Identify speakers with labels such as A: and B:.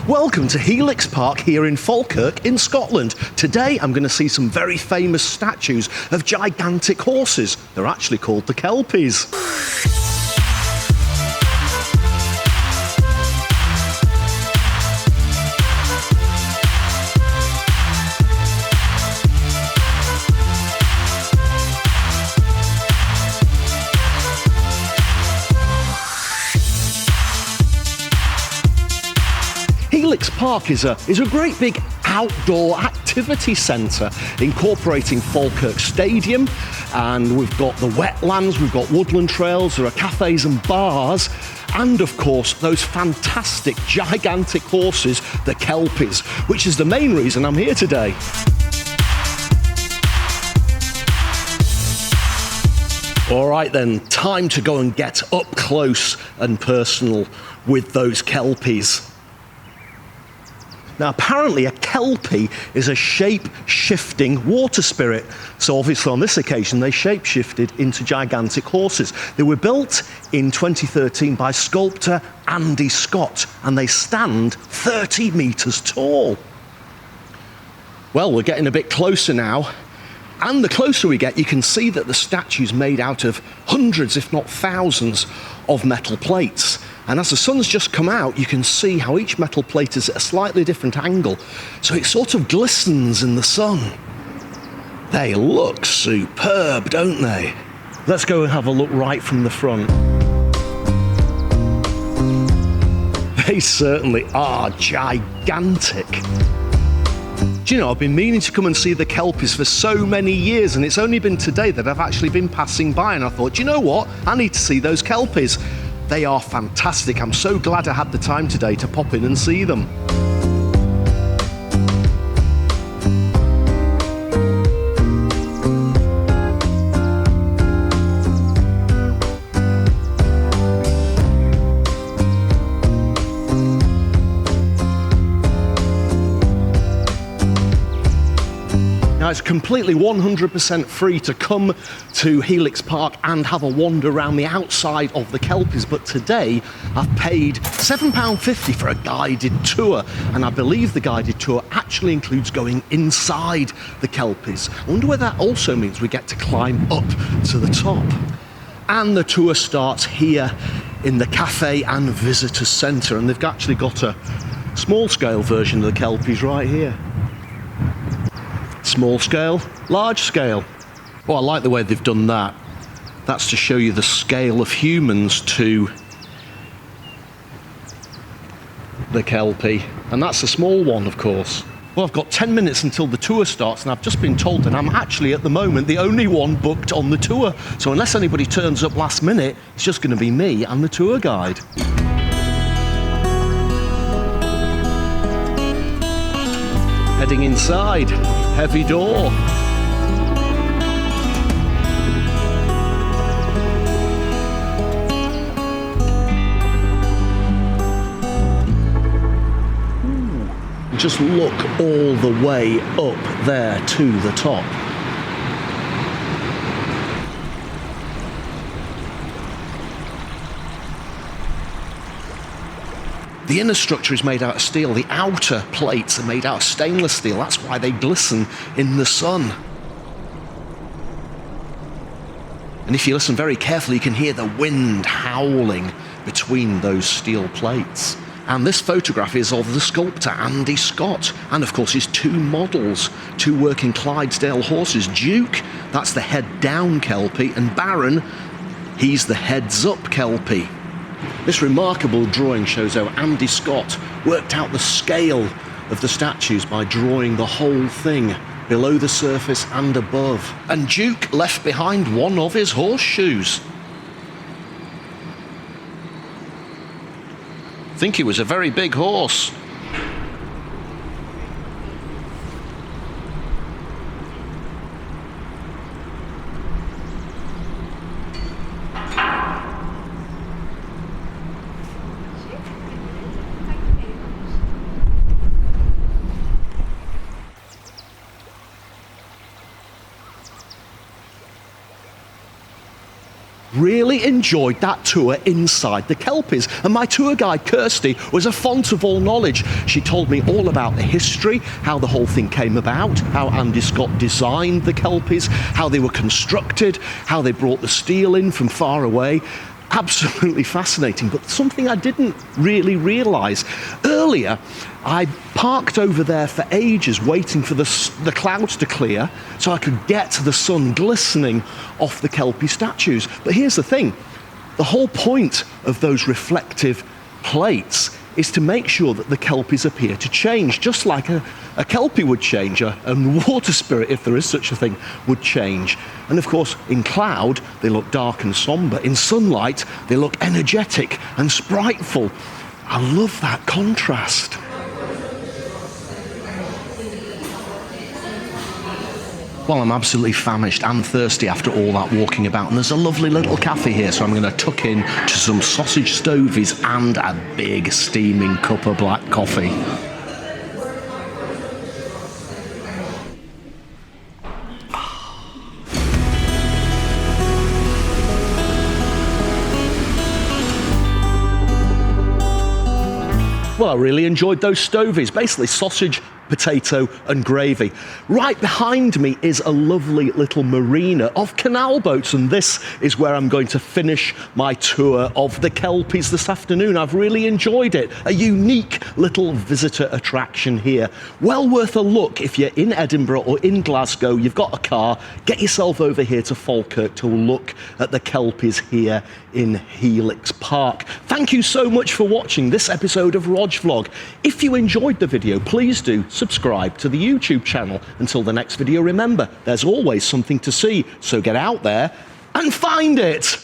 A: Welcome to Helix Park here in Falkirk in Scotland. Today I'm going to see some very famous statues of gigantic horses. They're actually called the Kelpies. Helix Park is a great big outdoor activity centre incorporating Falkirk Stadium, and we've got the wetlands, we've got woodland trails, there are cafes and bars, and of course those fantastic gigantic horses, the Kelpies, which is the main reason I'm here today. All right then, time to go and get up close and personal with those Kelpies. Now, apparently a Kelpie is a shape-shifting water spirit. So obviously on this occasion, they shape-shifted into gigantic horses. They were built in 2013 by sculptor Andy Scott, and they stand 30 metres tall. Well, we're getting a bit closer now. And the closer we get, you can see that the statue's made out of hundreds, if not thousands, of metal plates. And as the sun's just come out, you can see how each metal plate is at a slightly different angle. So it sort of glistens in the sun. They look superb, don't they? Let's go and have a look right from the front. They certainly are gigantic. Do you know, I've been meaning to come and see the Kelpies for so many years, and it's only been today that I've actually been passing by, and I thought, do you know what? I need to see those Kelpies. They are fantastic. I'm so glad I had the time today to pop in and see them. Now, it's completely 100% free to come to Helix Park and have a wander around the outside of the Kelpies, but today I've paid £7.50 for a guided tour, and I believe the guided tour actually includes going inside the Kelpies. I wonder whether that also means we get to climb up to the top. And the tour starts here in the Cafe and Visitor Centre, and they've actually got a small-scale version of the Kelpies right here. Small scale, large scale. Oh, I like the way they've done that. That's to show you the scale of humans to the Kelpie. And that's a small one, of course. Well, I've got 10 minutes until the tour starts, and I've just been told that I'm actually, at the moment, the only one booked on the tour. So unless anybody turns up last minute, it's just going to be me and the tour guide. Heading inside, heavy door. Just look all the way up there to the top. The inner structure is made out of steel. The outer plates are made out of stainless steel. That's why they glisten in the sun. And if you listen very carefully, you can hear the wind howling between those steel plates. And this photograph is of the sculptor Andy Scott, and of course his two models, two working Clydesdale horses. Duke, that's the head-down Kelpie, and Baron, he's the heads-up Kelpie. This remarkable drawing shows how Andy Scott worked out the scale of the statues by drawing the whole thing, below the surface and above. And Duke left behind one of his horseshoes. I think he was a very big horse. really enjoyed that tour inside the Kelpies. And my tour guide, Kirsty, was a font of all knowledge. She told me all about the history, how the whole thing came about, how Andy Scott designed the Kelpies, how they were constructed, how they brought the steel in from far away. Absolutely fascinating, but something I didn't really realise. Earlier, I parked over there for ages waiting for the clouds to clear so I could get the sun glistening off the Kelpie statues. But here's the thing, the whole point of those reflective plates is to make sure that the Kelpies appear to change, just like a Kelpie would change, and water spirit, if there is such a thing, would change. And of course, in cloud, they look dark and sombre. In sunlight, they look energetic and spriteful. I love that contrast. Well, I'm absolutely famished and thirsty after all that walking about, and there's a lovely little cafe here, so I'm going to tuck in to some sausage stovies and a big steaming cup of black coffee. Well, I really enjoyed those stovies, basically sausage, potato and gravy. Right behind me is a lovely little marina of canal boats, and this is where I'm going to finish my tour of the Kelpies this afternoon. I've really enjoyed it. A unique little visitor attraction here. Well worth a look if you're in Edinburgh or in Glasgow, you've got a car, get yourself over here to Falkirk to look at the Kelpies here in Helix Park. Thank you so much for watching this episode of Rog Vlog. If you enjoyed the video, please do subscribe to the YouTube channel. Until the next video, remember, there's always something to see, so get out there and find it!